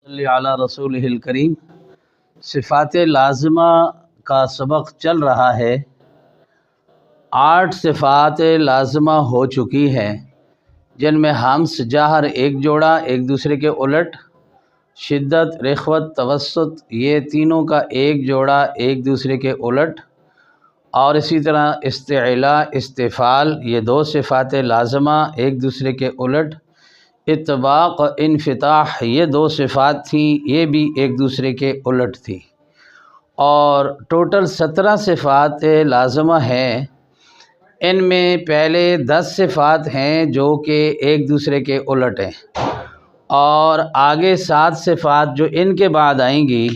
صلی علی رسولہ کریم۔ صفات لازمہ کا سبق چل رہا ہے۔ 8 صفات لازمہ ہو چکی ہیں، جن میں ہمس جہر ایک جوڑا ایک دوسرے کے الٹ، شدت رخوت توسط یہ تینوں کا ایک جوڑا ایک دوسرے کے الٹ، اور اسی طرح استعلاء استفعال یہ 2 صفات لازمہ ایک دوسرے کے الٹ، اطباق انفتاح یہ 2 صفات تھیں، یہ بھی ایک دوسرے کے الٹ تھی، اور ٹوٹل 17 صفات لازمہ ہیں۔ ان میں پہلے 10 صفات ہیں جو کہ ایک دوسرے کے الٹ ہیں، اور آگے 7 صفات جو ان کے بعد آئیں گی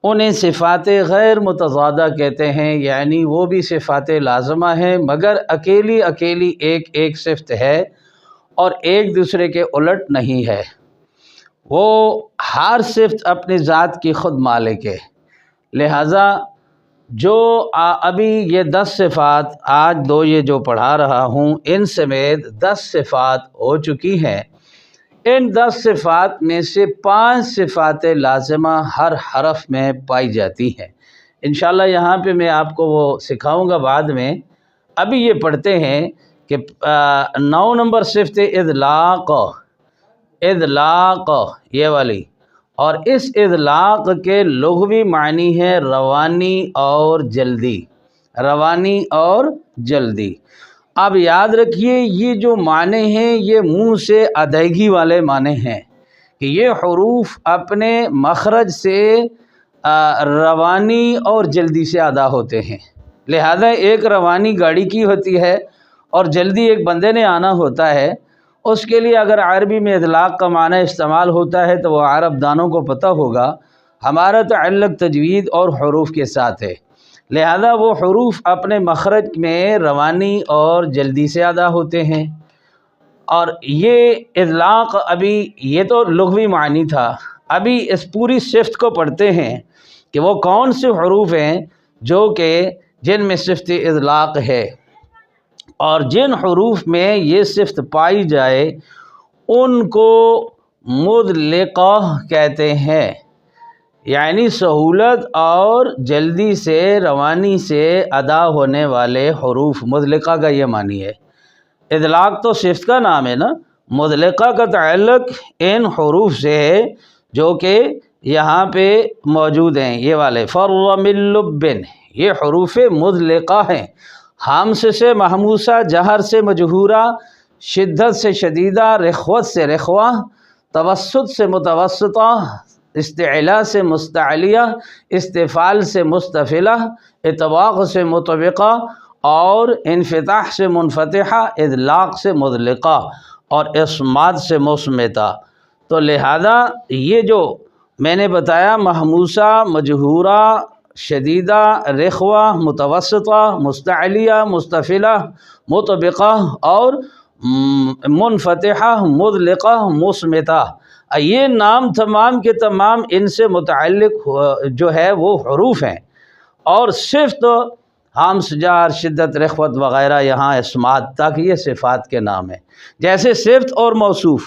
انہیں صفات غیر متضادہ کہتے ہیں، یعنی وہ بھی صفات لازمہ ہیں مگر اکیلی اکیلی ایک صفت ہے اور ایک دوسرے کے الٹ نہیں ہے، وہ ہر صفت اپنی ذات کی خود مالک ہے۔ لہٰذا جو ابھی یہ 10 صفات آج 2 یہ جو پڑھا رہا ہوں ان سمیت 10 صفات ہو چکی ہیں۔ ان 10 صفات میں سے 5 صفات لازمہ ہر حرف میں پائی جاتی ہیں۔ انشاءاللہ یہاں پہ میں آپ کو وہ سکھاؤں گا بعد میں۔ ابھی یہ پڑھتے ہیں کہ 9 نمبر صفت اطلاق یہ والی، اور اس اطلاق کے لغوی معنی ہے روانی اور جلدی، روانی اور جلدی۔ اب یاد رکھیے یہ جو معنی ہیں یہ منہ سے ادائیگی والے معنی ہیں کہ یہ حروف اپنے مخرج سے روانی اور جلدی سے ادا ہوتے ہیں۔ لہذا ایک روانی گاڑی کی ہوتی ہے اور جلدی ایک بندے نے آنا ہوتا ہے، اس کے لیے اگر عربی میں اطلاق کا معنی استعمال ہوتا ہے تو وہ عرب دانوں کو پتہ ہوگا۔ ہمارا تعلق تجوید اور حروف کے ساتھ ہے، لہذا وہ حروف اپنے مخرج میں روانی اور جلدی سے ادا ہوتے ہیں۔ اور یہ اطلاق ابھی یہ تو لغوی معنی تھا، ابھی اس پوری صفت کو پڑھتے ہیں کہ وہ کون سے حروف ہیں جو کہ جن میں صفت اطلاق ہے، اور جن حروف میں یہ صفت پائی جائے ان کو مطلقہ کہتے ہیں، یعنی سہولت اور جلدی سے روانی سے ادا ہونے والے حروف۔ مطلقہ کا یہ معنی ہے، اطلاق تو صفت کا نام ہے نا، مطلقہ کا تعلق ان حروف سے ہے جو کہ یہاں پہ موجود ہیں، یہ والے فر من لب یہ حروف مطلقہ ہیں۔ ہمس سے محموسہ، جہر سے مجہورہ، شدت سے شدیدہ، رخوت سے رخوہ، توسط سے متوسطہ، استعلاء سے مستعلیہ، استفعال سے مستفعلہ، اطباق سے مطبقہ، اور انفتاح سے منفتحہ، اطلاق سے مطلقہ، اور اصمات سے مصمتہ۔ تو لہذا یہ جو میں نے بتایا محموسہ، مجہورہ، شدیدہ، رخوہ، متوسطہ، مستعلیہ، مستفعلہ، مطبقہ اور منفتحہ، مطلقہ، مصمتہ، یہ نام تمام کے تمام ان سے متعلق جو ہے وہ حروف ہیں، اور صفت ہمس جہر شدت رخوت وغیرہ یہاں اسمات تک یہ صفات کے نام ہیں۔ جیسے صفت اور موصوف،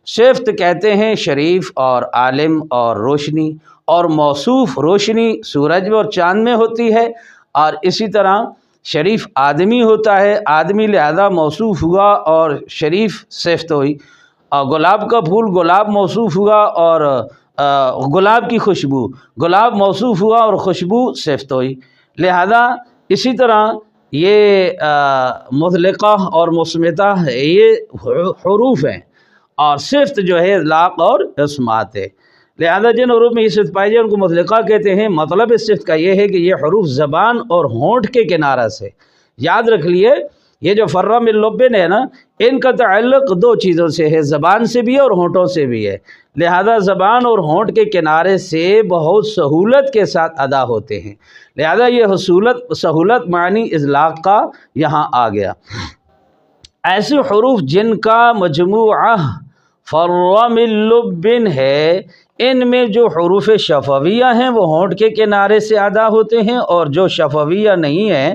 صفت کہتے ہیں شریف اور عالم اور روشنی، اور موصوف روشنی سورج اور چاند میں ہوتی ہے، اور اسی طرح شریف آدمی ہوتا ہے، آدمی لہذا موصوف ہوا اور شریف صفت ہوئی، اور گلاب کا پھول گلاب موصوف ہوا اور گلاب کی خوشبو گلاب موصوف ہوا اور خوشبو صفت ہوئی۔ لہذا اسی طرح یہ مطلقہ اور مصمتہ یہ حروف ہیں، اور صفت جو ہے اطلاق اور اسمات ہے۔ لہذا جن حروف میں یہ صفت پائی جائے ان کو مطلقہ کہتے ہیں۔ مطلب اس صفت کا یہ ہے کہ یہ حروف زبان اور ہونٹ کے کنارہ سے، یاد رکھ لیے یہ جو فر من لب ہے نا، ان کا تعلق 2 چیزوں سے ہے، زبان سے بھی اور ہونٹوں سے بھی ہے، لہذا زبان اور ہونٹ کے کنارے سے بہت سہولت کے ساتھ ادا ہوتے ہیں، لہذا یہ سہولت معنی اطلاق کا یہاں آ گیا۔ ایسے حروف جن کا مجموعہ فر من لب ہے، ان میں جو حروف شفویہ ہیں وہ ہونٹ کے کنارے سے ادا ہوتے ہیں، اور جو شفویہ نہیں ہیں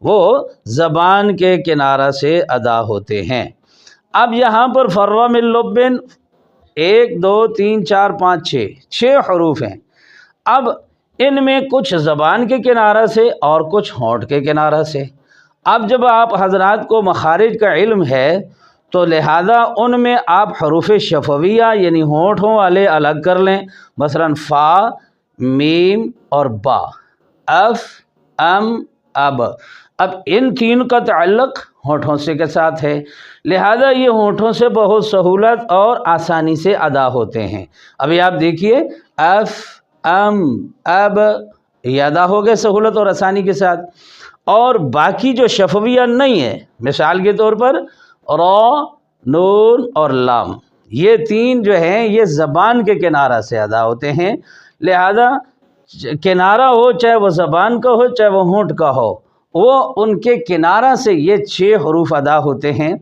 وہ زبان کے کنارہ سے ادا ہوتے ہیں۔ اب یہاں پر فر من لب 1 2 3 4 5 6 6 حروف ہیں۔ اب ان میں کچھ زبان کے کنارہ سے اور کچھ ہونٹ کے کنارہ سے۔ اب جب آپ حضرات کو مخارج کا علم ہے تو لہذا ان میں آپ حروف شفویہ یعنی ہونٹوں والے الگ کر لیں، مثلا فا، میم اور با، اف، ام، اب۔ اب ان تین کا تعلق ہونٹوں سے کے ساتھ ہے، لہذا یہ ہونٹوں سے بہت سہولت اور آسانی سے ادا ہوتے ہیں۔ ابھی آپ دیکھیے اف، ام، اب، یہ ادا ہو گئے سہولت اور آسانی کے ساتھ۔ اور باقی جو شفویہ نہیں ہے، مثال کے طور پر را، نون اور لام، یہ تین جو ہیں یہ زبان کے کنارہ سے ادا ہوتے ہیں، لہذا کنارہ ہو چاہے وہ زبان کا ہو چاہے وہ ہونٹ کا ہو، وہ ان کے کنارہ سے یہ 6 حروف ادا ہوتے ہیں۔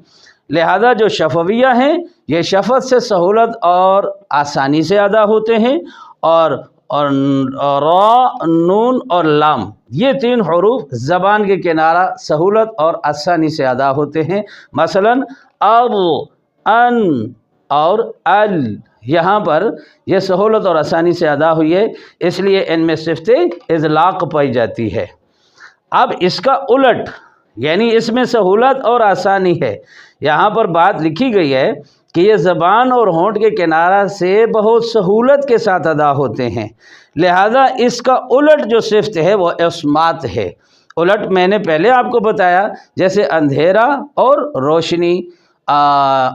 لہذا جو شفویہ ہیں یہ شفت سے سہولت اور آسانی سے ادا ہوتے ہیں، اور را، نون اور لام یہ 3 حروف زبان کے کنارہ سہولت اور آسانی سے ادا ہوتے ہیں، مثلا اب، ان اور ال، یہاں پر یہ سہولت اور آسانی سے ادا ہوئی ہے، اس لیے ان میں صفت اطلاق پائی جاتی ہے۔ اب اس کا الٹ یعنی اس میں سہولت اور آسانی ہے، یہاں پر بات لکھی گئی ہے کہ یہ زبان اور ہونٹ کے کنارہ سے بہت سہولت کے ساتھ ادا ہوتے ہیں، لہذا اس کا الٹ جو صفت ہے وہ اصمات ہے۔ الٹ میں نے پہلے آپ کو بتایا، جیسے اندھیرا اور روشنی،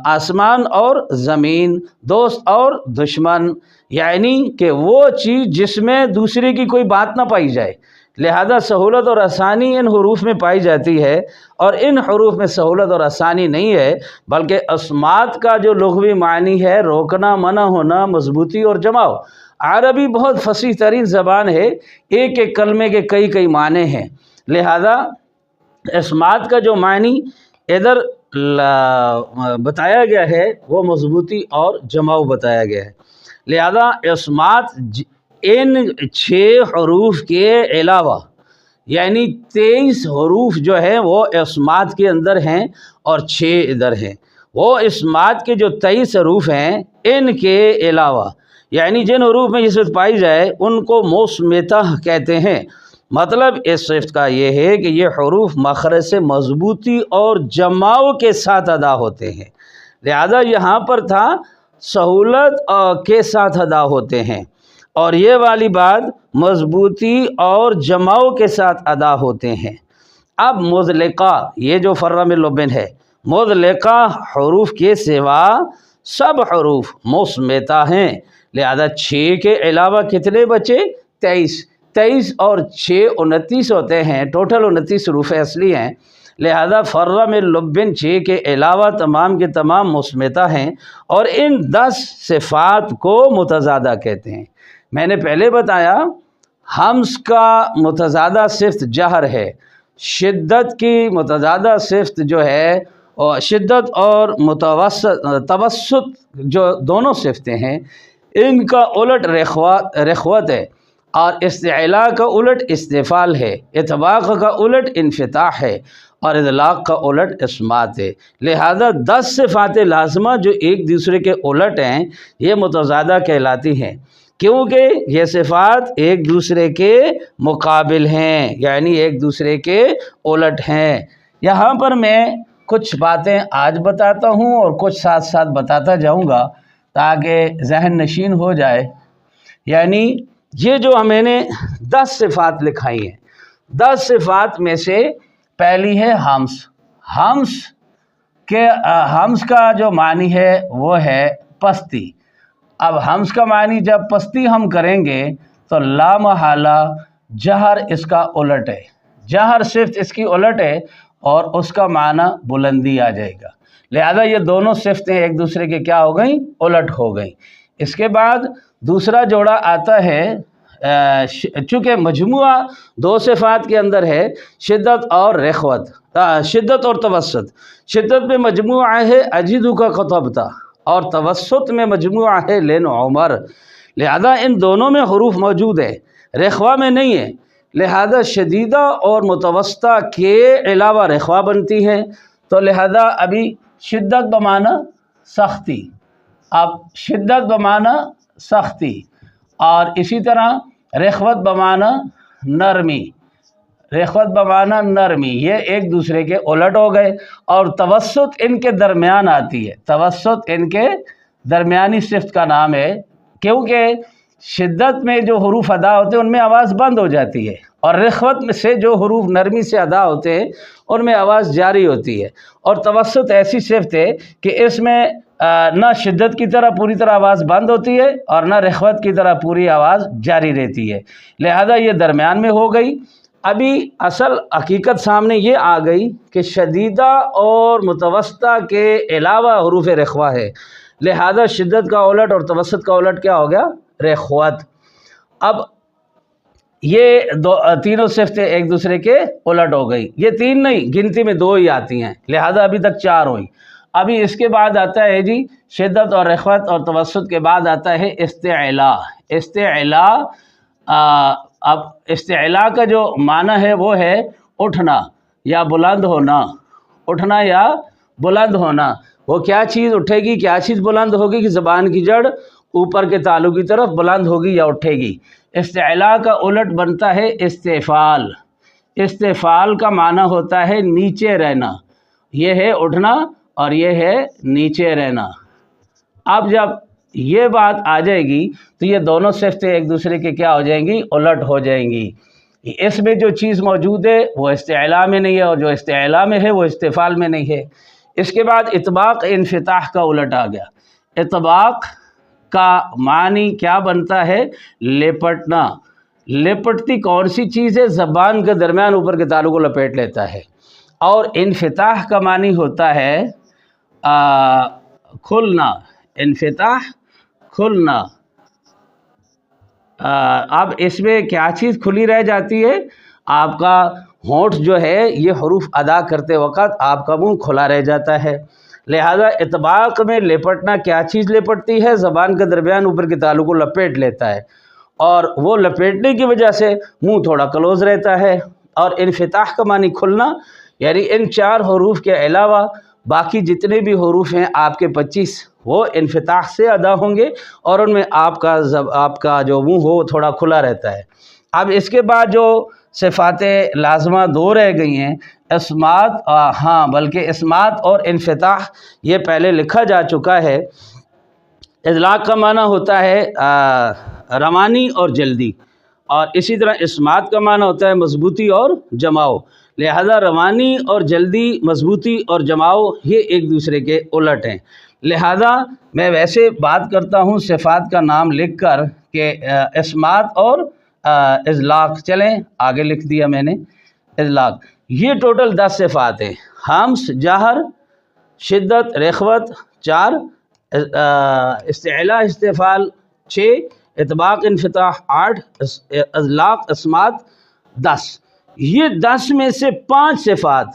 آسمان اور زمین، دوست اور دشمن، یعنی کہ وہ چیز جس میں دوسرے کی کوئی بات نہ پائی جائے، لہذا سہولت اور آسانی ان حروف میں پائی جاتی ہے، اور ان حروف میں سہولت اور آسانی نہیں ہے، بلکہ اصمات کا جو لغوی معنی ہے روکنا، منع ہونا، مضبوطی اور جماؤ۔ عربی بہت فصیح ترین زبان ہے، ایک ایک کلمے کے کئی معنی ہیں، لہذا اصمات کا جو معنی ادھر بتایا گیا ہے وہ مضبوطی اور جماؤ بتایا گیا ہے، لہذا اصمات ان 6 حروف کے علاوہ یعنی 23 حروف جو ہیں وہ اصمات کے اندر ہیں اور 6 ادھر ہیں۔ وہ اصمات کے جو 23 حروف ہیں ان کے علاوہ یعنی جن حروف میں یہ صفت پائی جائے ان کو مصمتہ کہتے ہیں۔ مطلب اس صفت کا یہ ہے کہ یہ حروف مخرج سے مضبوطی اور جماؤ کے ساتھ ادا ہوتے ہیں، لہذا یہاں پر تھا سہولت کے ساتھ ادا ہوتے ہیں، اور یہ والی بات مضبوطی اور جماؤ کے ساتھ ادا ہوتے ہیں۔ اب مطلقہ یہ جو فرم لبن ہے، مطلقہ حروف کے سوا سب حروف مصمتہ ہیں، لہذا 6 کے علاوہ کتنے بچے؟ 23 اور 6 29 ہوتے ہیں، ٹوٹل 29 حروف اصلی ہیں، لہذا فرم لبن 6 کے علاوہ تمام کے تمام مصمتہ ہیں، اور ان 10 صفات کو متضادہ کہتے ہیں۔ میں نے پہلے بتایا حمز کا متضادہ صفت جہر ہے، شدت کی متضادہ صفت جو ہے شدت اور توسط جو دونوں صفتیں ہیں ان کا الٹ رخوت ہے، اور استعلاء کا الٹ استفال ہے، اطباق کا الٹ انفتاح ہے، اور اطلاق کا الٹ اصمات ہے، لہذا 10 صفات لازمہ جو ایک دوسرے کے الٹ ہیں یہ متضادہ کہلاتی ہیں، کیونکہ یہ صفات ایک دوسرے کے مقابل ہیں یعنی ایک دوسرے کے الٹ ہیں۔ یہاں پر میں کچھ باتیں آج بتاتا ہوں اور کچھ ساتھ ساتھ بتاتا جاؤں گا تاکہ ذہن نشین ہو جائے۔ یعنی یہ جو میں نے 10 صفات لکھائی ہیں، 10 صفات میں سے پہلی ہے حمز کا جو معنی ہے وہ ہے پستی۔ اب حمز کا معنی جب پستی ہم کریں گے تو لا محالہ جہر اس کا الٹ ہے، جہر صفت اس کی الٹ ہے اور اس کا معنی بلندی آ جائے گا، لہذا یہ دونوں صفتیں ایک دوسرے کے کیا ہو گئیں؟ الٹ ہو گئیں۔ اس کے بعد دوسرا جوڑا آتا ہے، چونکہ مجموعہ 2 صفات کے اندر ہے شدت اور رخوت، شدت اور توسط۔ شدت میں مجموعہ ہے اجدو کا خطبتا، اور توسط میں مجموعہ ہے لین عمر، لہذا ان دونوں میں حروف موجود ہے، رخوہ میں نہیں ہے، لہذا شدیدہ اور متوسطہ کے علاوہ رخوہ بنتی ہے، تو لہذا ابھی شدت بمعنی سختی، اب شدت بمانا سختی، اور اسی طرح رخوت بمانا نرمی، رخوت بمانا نرمی، یہ ایک دوسرے کے الٹ ہو گئے، اور توسط ان کے درمیان آتی ہے، توسط ان کے درمیانی صفت کا نام ہے، کیونکہ شدت میں جو حروف ادا ہوتے ہیں ان میں آواز بند ہو جاتی ہے، اور رخوت میں سے جو حروف نرمی سے ادا ہوتے ہیں ان میں آواز جاری ہوتی ہے، اور توسط ایسی صفت ہے کہ اس میں نہ شدت کی طرح پوری طرح آواز بند ہوتی ہے اور نہ رخوت کی طرح پوری آواز جاری رہتی ہے، لہذا یہ درمیان میں ہو گئی۔ ابھی اصل حقیقت سامنے یہ آ گئی کہ شدیدہ اور متوسطہ کے علاوہ حروف رخوہ ہے، لہذا شدت کا الٹ اور توسط کا الٹ کیا ہو گیا؟ رخوت۔ اب یہ تینوں صفتیں ایک دوسرے کے الٹ ہو گئی، یہ تین نہیں، گنتی میں دو ہی آتی ہیں، لہذا ابھی تک چار ہوئی۔ ابھی اس کے بعد آتا ہے جی شدت اور رخوت اور توسط کے بعد آتا ہے استعلا۔ استعلا، اب استعلا کا جو معنی ہے وہ ہے اٹھنا یا بلند ہونا، اٹھنا یا بلند ہونا۔ وہ کیا چیز اٹھے گی، کیا چیز بلند ہوگی کہ زبان کی جڑ اوپر کے تالو کی طرف بلند ہوگی یا اٹھے گی۔ استعلا کا الٹ بنتا ہے استفال۔ استفال کا معنی ہوتا ہے نیچے رہنا، یہ ہے اٹھنا اور یہ ہے نیچے رہنا۔ اب جب یہ بات آ جائے گی تو یہ دونوں صفتیں ایک دوسرے کے کیا ہو جائیں گی؟ الٹ ہو جائیں گی۔ اس میں جو چیز موجود ہے وہ استعلا میں نہیں ہے، اور جو استعلا میں ہے وہ استفال میں نہیں ہے۔ اس کے بعد اطباق انفتاح کا الٹ آ گیا۔ اطباق کا معنی کیا بنتا ہے؟ لپٹنا۔ لپٹتی کون سی چیز ہے؟ زبان کے درمیان اوپر کے تالو کو لپیٹ لیتا ہے۔ اور انفتاح کا معنی ہوتا ہے کھلنا، انفتاح کھلنا۔ اب اس میں کیا چیز کھلی رہ جاتی ہے؟ آپ کا ہونٹ جو ہے یہ حروف ادا کرتے وقت آپ کا منہ کھلا رہ جاتا ہے، لہذا اطباق میں لپٹنا کیا چیز لپٹتی ہے؟ زبان کے درمیان اوپر کے تالو کو لپیٹ لیتا ہے، اور وہ لپیٹنے کی وجہ سے منہ تھوڑا کلوز رہتا ہے۔ اور انفتاح کا معنی کھلنا، یعنی ان چار حروف کے علاوہ باقی جتنے بھی حروف ہیں آپ کے 25 وہ انفتاح سے ادا ہوں گے، اور ان میں آپ کا جو منہ ہو وہ تھوڑا کھلا رہتا ہے۔ اب اس کے بعد جو صفات لازمہ دو رہ گئی ہیں، اسمات، بلکہ اسمات اور انفتاح یہ پہلے لکھا جا چکا ہے۔ اطلاق کا معنی ہوتا ہے روانی اور جلدی، اور اسی طرح اسمات کا معنی ہوتا ہے مضبوطی اور جماؤ، لہذا روانی اور جلدی، مضبوطی اور جماؤ یہ ایک دوسرے کے الٹ ہیں، لہذا میں ویسے بات کرتا ہوں صفات کا نام لکھ کر کہ اسمات اور اطلاق۔ چلیں آگے لکھ دیا میں نے اطلاق۔ یہ ٹوٹل 10 صفات ہیں، ہمس، جہر، شدت، رخوت 4، استعلا استفال 6، اطباق انفتاح 8، اطلاق اسمات 10۔ یہ 10 میں سے 5 صفات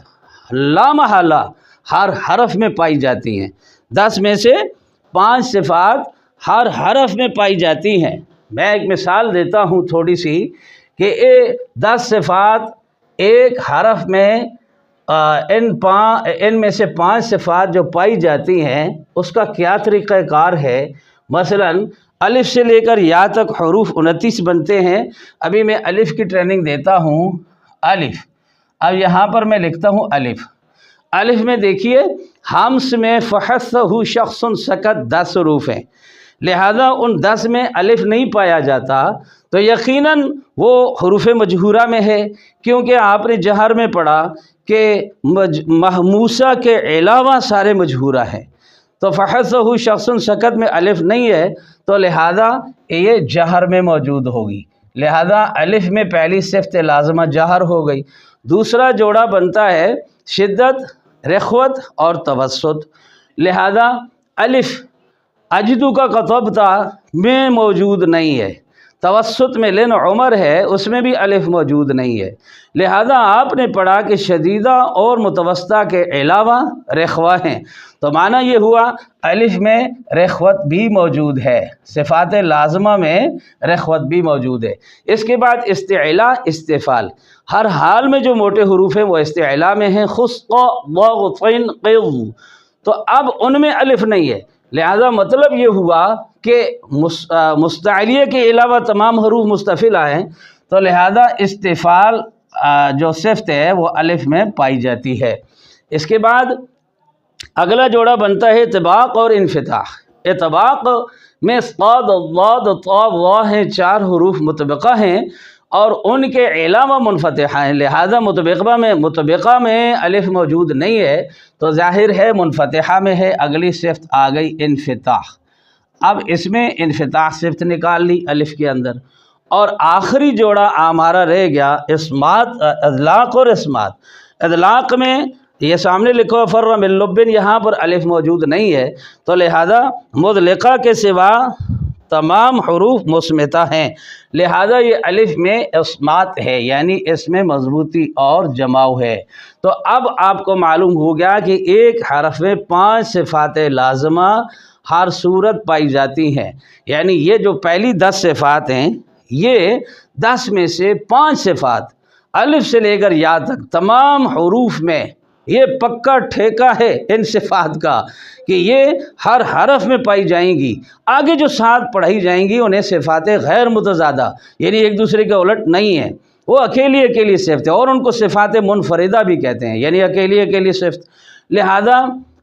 لامحالہ ہر حرف میں پائی جاتی ہیں۔ 10 میں سے 5 صفات ہر حرف میں پائی جاتی ہیں۔ میں ایک مثال دیتا ہوں تھوڑی سی کہ 10 صفات ایک حرف میں ان میں سے 5 صفات جو پائی جاتی ہیں اس کا کیا طریقہ کار ہے۔ مثلا الف سے لے کر یا تک حروف 29 بنتے ہیں۔ ابھی میں الف کی ٹریننگ دیتا ہوں۔ الف، اب یہاں پر میں لکھتا ہوں الف۔ الف میں دیکھیے ہمس میں فحثہ شخص سکت 10 حروف ہیں، لہذا ان 10 میں الف نہیں پایا جاتا تو یقیناً وہ حروف مجہورہ میں ہے، کیونکہ آپ نے جہر میں پڑھا کہ محموسہ کے علاوہ سارے مجہورہ ہیں، تو فحثہ شخص سکت میں الف نہیں ہے تو لہذا یہ جہر میں موجود ہوگی، لہذا الف میں پہلی صفت لازمہ جہر ہو گئی۔ دوسرا جوڑا بنتا ہے شدت، رخوت اور توسط، لہذا الف اجدو کا کتبتا میں موجود نہیں ہے، توسط میں لن عمر ہے اس میں بھی الف موجود نہیں ہے، لہذا آپ نے پڑھا کہ شدیدہ اور متوسطہ کے علاوہ رخوہ ہیں، تو معنی یہ ہوا الف میں رخوت بھی موجود ہے، صفات لازمہ میں رخوت بھی موجود ہے۔ اس کے بعد استعلا استفال، ہر حال میں جو موٹے حروف ہیں وہ استعلا میں ہیں، خس ق ض غ ط ق، تو اب ان میں الف نہیں ہے، لہذا مطلب یہ ہوا کہ مستعلیہ کے علاوہ تمام حروف مستفل آئے ہیں، تو لہذا استفال جو صفت ہے وہ الف میں پائی جاتی ہے۔ اس کے بعد اگلا جوڑا بنتا ہے اطباق اور انفتاح۔ اطباق میں صاد، ضاد، طا، وا ہیں، 4 حروف مطبقہ ہیں اور ان کے علاوہ منفتحہ ہیں، لہذا مطبقہ میں الف موجود نہیں ہے تو ظاہر ہے منفتحہ میں ہے۔ اگلی صفت آ گئی انفتاح۔ اب اس میں انفتاح صفت نکال لی الف کے اندر، اور آخری جوڑا ہمارا رہ گیا اسمات، اطلاق اور اسمات۔ اطلاق میں یہ سامنے لکھو فر من لبن، یہاں پر الف موجود نہیں ہے تو لہذا مطلقہ کے سوا تمام حروف مصمتہ ہیں، لہذا یہ الف میں اسمات ہے، یعنی اس میں مضبوطی اور جماؤ ہے۔ تو اب آپ کو معلوم ہو گیا کہ ایک حرف میں 5 صفات لازمہ ہر صورت پائی جاتی ہیں، یعنی یہ جو پہلی 10 صفات ہیں، یہ 10 میں سے 5 صفات الف سے لے کر یا تک تمام حروف میں یہ پکا ٹھیکہ ہے ان صفات کا کہ یہ ہر حرف میں پائی جائیں گی۔ آگے جو 7 پڑھائی جائیں گی انہیں صفات غیر متضادہ، یعنی ایک دوسرے کے الٹ نہیں ہیں، وہ اکیلی صفت ہے، اور ان کو صفات منفردہ بھی کہتے ہیں، یعنی اکیلی صفت۔ لہذا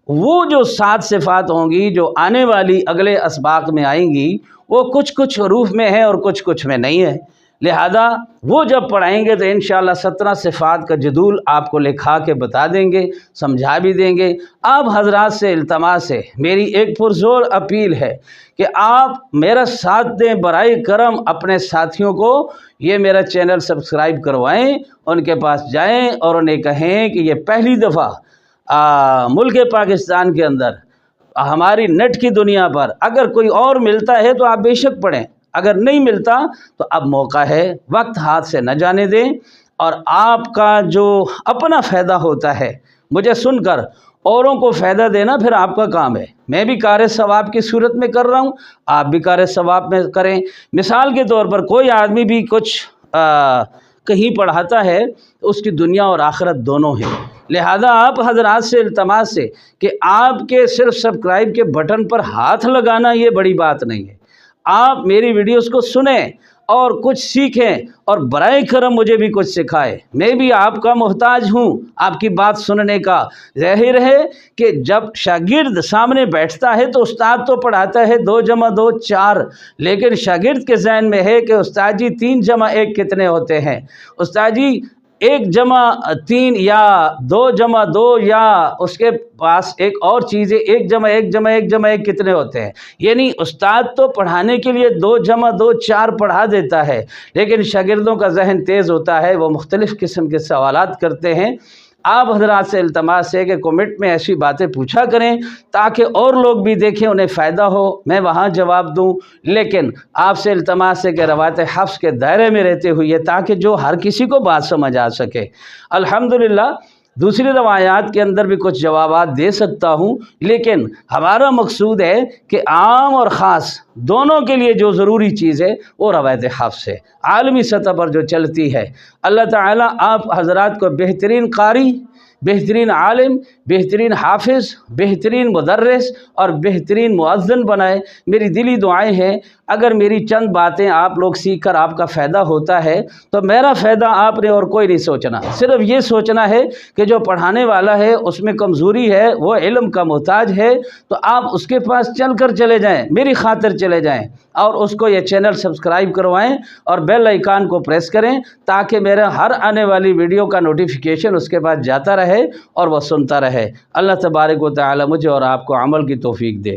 وہ جو 7 صفات ہوں گی جو آنے والی اگلے اسباق میں آئیں گی، وہ کچھ حروف میں ہیں اور کچھ میں نہیں ہے، لہذا وہ جب پڑھائیں گے تو انشاءاللہ 17 صفات کا جدول آپ کو لکھا کے بتا دیں گے، سمجھا بھی دیں گے۔ آپ حضرات سے التماس ہے، میری ایک پرزور اپیل ہے کہ آپ میرا ساتھ دیں، برائے کرم اپنے ساتھیوں کو یہ میرا چینل سبسکرائب کروائیں، ان کے پاس جائیں اور انہیں کہیں کہ یہ پہلی دفعہ ملک پاکستان کے اندر ہماری نیٹ کی دنیا پر اگر کوئی اور ملتا ہے تو آپ بے شک پڑھیں، اگر نہیں ملتا تو اب موقع ہے، وقت ہاتھ سے نہ جانے دیں، اور آپ کا جو اپنا فائدہ ہوتا ہے مجھے سن کر اوروں کو فائدہ دینا پھر آپ کا کام ہے۔ میں بھی کار ثواب کی صورت میں کر رہا ہوں، آپ بھی کار ثواب میں کریں۔ مثال کے طور پر کوئی آدمی بھی کچھ کہیں پڑھاتا ہے تو اس کی دنیا اور آخرت دونوں ہیں، لہذا آپ حضرات سے التماس ہے کہ آپ کے صرف سبسکرائب کے بٹن پر ہاتھ لگانا یہ بڑی بات نہیں ہے، آپ میری ویڈیوز کو سنیں اور کچھ سیکھیں، اور برائے کرم مجھے بھی کچھ سکھائیں، میں بھی آپ کا محتاج ہوں آپ کی بات سننے کا۔ ظاہر ہے کہ جب شاگرد سامنے بیٹھتا ہے تو استاد تو پڑھاتا ہے 2 + 2 4، لیکن شاگرد کے ذہن میں ہے کہ استاد جی 3 + 1 کتنے ہوتے ہیں، استاد جی 1 + 3 یا 2 + 2، یا اس کے پاس ایک اور چیز ہے 1 + 1 + 1 + 1 کتنے ہوتے ہیں۔ یعنی استاد تو پڑھانے کے لیے 2 + 2 4 پڑھا دیتا ہے، لیکن شاگردوں کا ذہن تیز ہوتا ہے، وہ مختلف قسم کے سوالات کرتے ہیں۔ آپ حضرات سے التماس ہے کہ کمنٹ میں ایسی باتیں پوچھا کریں تاکہ اور لوگ بھی دیکھیں، انہیں فائدہ ہو، میں وہاں جواب دوں، لیکن آپ سے التماس ہے کہ روایت حفظ کے دائرے میں رہتے ہوئے تاکہ جو ہر کسی کو بات سمجھ آ سکے۔ الحمدللہ دوسری روایات کے اندر بھی کچھ جوابات دے سکتا ہوں، لیکن ہمارا مقصود ہے کہ عام اور خاص دونوں کے لیے جو ضروری چیز ہے وہ روایت حفظ ہے، عالمی سطح پر جو چلتی ہے۔ اللہ تعالیٰ آپ حضرات کو بہترین قاری، بہترین عالم، بہترین حافظ، بہترین مدرس اور بہترین مؤذن بنائے۔ میری دلی دعائیں ہیں، اگر میری چند باتیں آپ لوگ سیکھ کر آپ کا فائدہ ہوتا ہے تو میرا فائدہ آپ نے اور کوئی نہیں سوچنا، صرف یہ سوچنا ہے کہ جو پڑھانے والا ہے اس میں کمزوری ہے، وہ علم کا محتاج ہے، تو آپ اس کے پاس چل کر چلے جائیں، میری خاطر چلے جائیں، اور اس کو یہ چینل سبسکرائب کروائیں اور بیل آئیکن کو پریس کریں تاکہ میرا ہر آنے والی ویڈیو کا نوٹیفیکیشن اس کے پاس جاتا رہے اور وہ سنتا رہے۔ اللہ تبارک و تعالی مجھے اور آپ کو عمل کی توفیق دے۔